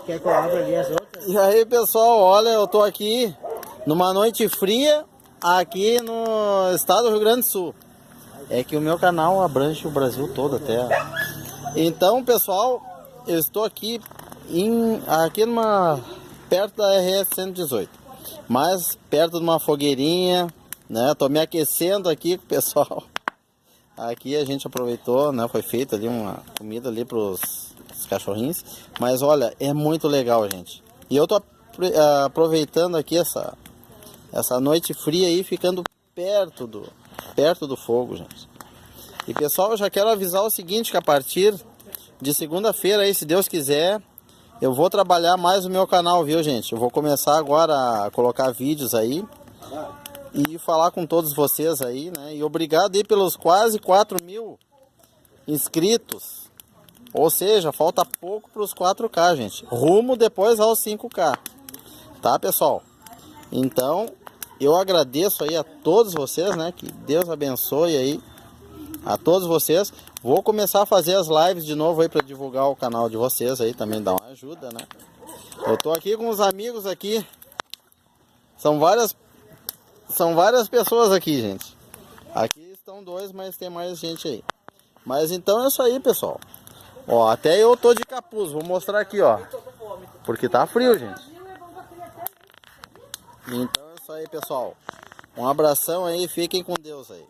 Quer que eu abra ali as outras? E aí, pessoal, olha, eu tô aqui numa noite fria aqui no estado do Rio Grande do Sul. É que o meu canal abrange o Brasil todo até. Então, pessoal, eu estou aqui perto da RS 118, mas perto de uma fogueirinha, né? Tô me aquecendo aqui com o pessoal. Aqui a gente aproveitou, né? Foi feita ali uma comida ali pros cachorrinhos. Mas olha, é muito legal, gente. E eu tô aproveitando aqui essa noite fria aí, ficando perto do fogo, gente. E pessoal, eu já quero avisar o seguinte, que a partir de segunda-feira aí, se Deus quiser, eu vou trabalhar mais no meu canal, viu, gente? Eu vou começar agora a colocar vídeos aí e falar com todos vocês aí, né? E obrigado aí pelos quase 4.000 inscritos. Ou seja, falta pouco para os 4K, gente. Rumo depois aos 5K. Tá, pessoal? Então, eu agradeço aí a todos vocês, né? Que Deus abençoe aí a todos vocês. Vou começar a fazer as lives de novo aí para divulgar o canal de vocês aí, também dar uma ajuda, né? Eu tô aqui com os amigos aqui. São várias pessoas aqui, gente. Aqui estão dois, mas tem mais gente aí. Mas então é isso aí, pessoal. Ó, até eu tô de capuz. Vou mostrar aqui, ó. Porque tá frio, gente. Então é isso aí, pessoal. Um abração aí. Fiquem com Deus aí.